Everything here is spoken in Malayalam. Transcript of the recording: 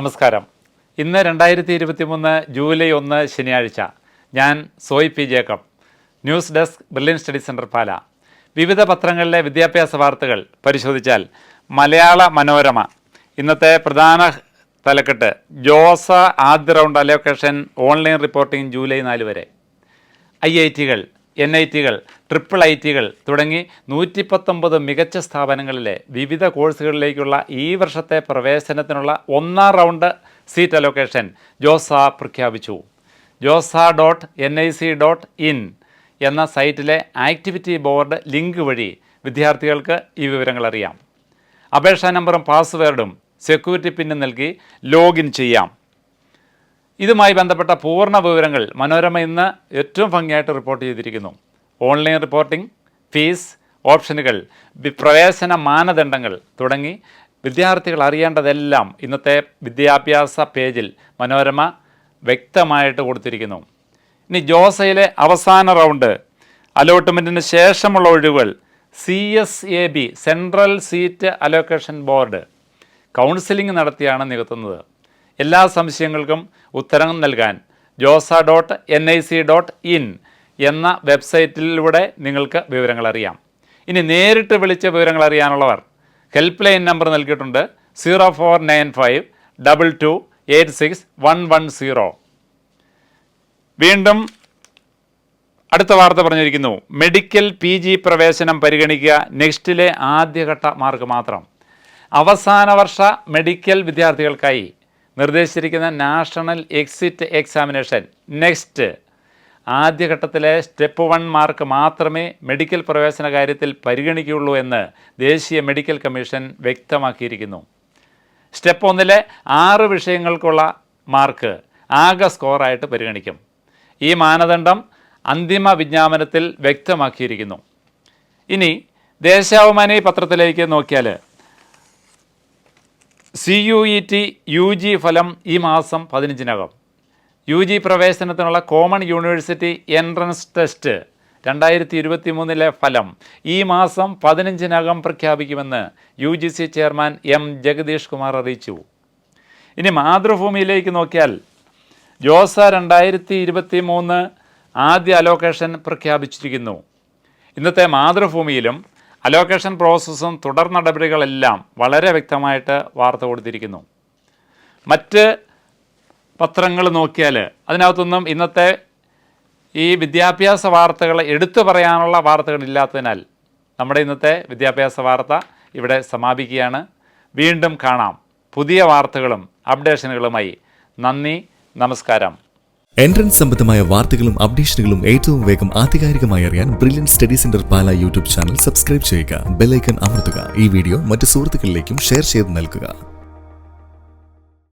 നമസ്കാരം. ഇന്ന് 2023 ജൂലൈ 1 ശനിയാഴ്ച. ഞാൻ Soy P Jacob. News desk, brilliant study centre, Pala. വിവിധ പത്രങ്ങളിലെ വിദ്യാഭ്യാസ വാർത്തകൾ പരിശോധിച്ചാൽ മലയാള മനോരമ ഇന്നത്തെ പ്രധാന തലക്കെട്ട്: ജോസ ആദ്യ round allocation online reporting July 4 വരെ. IIT-കൾ, NIT-കൾ, IIIT-കൾ തുടങ്ങി 119 മികച്ച സ്ഥാപനങ്ങളിലെ വിവിധ കോഴ്സുകളിലേക്കുള്ള ഈ വർഷത്തെ പ്രവേശനത്തിനുള്ള ഒന്നാം റൗണ്ട് സീറ്റ് അലോക്കേഷൻ ജോസ പ്രഖ്യാപിച്ചു. josa.nic.in എന്ന സൈറ്റിലെ ആക്ടിവിറ്റി ബോർഡ് ലിങ്ക് വഴി വിദ്യാർത്ഥികൾക്ക് ഈ വിവരങ്ങൾ അറിയാം. അപേക്ഷാ നമ്പറും പാസ്വേഡും സെക്യൂരിറ്റി പിന്നും നൽകി ലോഗിൻ ചെയ്യാം. ഇതുമായി ബന്ധപ്പെട്ട പൂർണ്ണ വിവരങ്ങൾ മനോരമ ഇന്ന് ഏറ്റവും ഭംഗിയായിട്ട് റിപ്പോർട്ട് ചെയ്തിരിക്കുന്നു. ഓൺലൈൻ റിപ്പോർട്ടിംഗ്, ഫീസ്, ഓപ്ഷനുകൾ, പ്രവേശന മാനദണ്ഡങ്ങൾ തുടങ്ങി വിദ്യാർത്ഥികൾ അറിയേണ്ടതെല്ലാം ഇന്നത്തെ വിദ്യാഭ്യാസ പേജിൽ മനോരമ വ്യക്തമായിട്ട് കൊടുത്തിരിക്കുന്നു. ഇനി ജോസയിലെ അവസാന റൗണ്ട് അലോട്ട്മെൻറ്റിന് ശേഷമുള്ള ഒഴിവുകൾ CSAB central seat allocation board counselling നടത്തിയാണ് നികത്തുന്നത്. എല്ലാ സംശയങ്ങൾക്കും ഉത്തരം നൽകാൻ josa.nic.in എന്ന വെബ്സൈറ്റിലൂടെ നിങ്ങൾക്ക് വിവരങ്ങൾ അറിയാം. ഇനി നേരിട്ട് വിളിച്ച് വിവരങ്ങൾ അറിയാനുള്ളവർ ഹെൽപ്പ് ലൈൻ നമ്പർ നൽകിയിട്ടുണ്ട്: 04952286 വീണ്ടും അടുത്ത വാർത്ത പറഞ്ഞിരിക്കുന്നു. മെഡിക്കൽ PG പ്രവേശനം പരിഗണിക്കുക. നെക്സ്റ്റിലെ ആദ്യഘട്ട മാർക്ക് മാത്രം. അവസാന വർഷ മെഡിക്കൽ വിദ്യാർത്ഥികൾക്കായി നിർദ്ദേശിച്ചിരിക്കുന്ന നാഷണൽ എക്സിറ്റ് എക്സാമിനേഷൻ നെക്സ്റ്റ് ആദ്യഘട്ടത്തിലെ സ്റ്റെപ്പ് 1 മാർക്ക് മാത്രമേ മെഡിക്കൽ പ്രവേശന കാര്യത്തിൽ പരിഗണിക്കുകയുള്ളൂ എന്ന് ദേശീയ മെഡിക്കൽ കമ്മീഷൻ വ്യക്തമാക്കിയിരിക്കുന്നു. സ്റ്റെപ്പ് 1-ലെ 6 വിഷയങ്ങൾക്കുള്ള മാർക്ക് ആകെ സ്കോറായിട്ട് പരിഗണിക്കും. ഈ മാനദണ്ഡം അന്തിമ വിജ്ഞാപനത്തിൽ വ്യക്തമാക്കിയിരിക്കുന്നു. ഇനി ദേശാഭിമാനി പത്രത്തിലേക്ക് നോക്കിയാൽ CUET UG ഫലം ഈ മാസം 15-നകം. UG പ്രവേശനത്തിനുള്ള കോമൺ യൂണിവേഴ്സിറ്റി എൻട്രൻസ് ടെസ്റ്റ് 2023-ലെ ഫലം ഈ മാസം 15-നകം പ്രഖ്യാപിക്കുമെന്ന് UGC chairman M Jagadish Kumar അറിയിച്ചു. ഇനി മാതൃഭൂമിയിലേക്ക് നോക്കിയാൽ ജോസ 2023 ആദ്യ അലോക്കേഷൻ പ്രഖ്യാപിച്ചിരിക്കുന്നു. ഇന്നത്തെ മാതൃഭൂമിയിലും അലോക്കേഷൻ പ്രോസസ്സും തുടർ നടപടികളെല്ലാം വളരെ വ്യക്തമായിട്ട് വാർത്ത കൊടുത്തിരിക്കുന്നു. മറ്റ് പത്രങ്ങൾ നോക്കിയാൽ അതിനകത്തൊന്നും ഇന്നത്തെ ഈ വിദ്യാഭ്യാസ വാർത്തകൾ എടുത്തു പറയാനുള്ള വാർത്തകളില്ലാത്തതിനാൽ നമ്മുടെ ഇന്നത്തെ വിദ്യാഭ്യാസ വാർത്ത ഇവിടെ സമാപിക്കുകയാണ്. വീണ്ടും കാണാം പുതിയ വാർത്തകളും അപ്ഡേഷനുകളുമായി. നന്ദി, നമസ്കാരം. എൻട്രൻസ് സംബന്ധമായ വാർത്തകളും അപ്ഡേഷനുകളും ഏറ്റവും വേഗം ആധികാരികമായി അറിയാൻ ബ്രില്യൻ സ്റ്റഡി സെന്റർ പാല യൂട്യൂബ് ചാനൽ സബ്സ്ക്രൈബ് ചെയ്യുക. ബെൽ ഐക്കൺ അമർത്തുക. ഈ വീഡിയോ മറ്റ് സുഹൃത്തുക്കളിലേക്കും ഷെയർ ചെയ്ത് നൽകുക.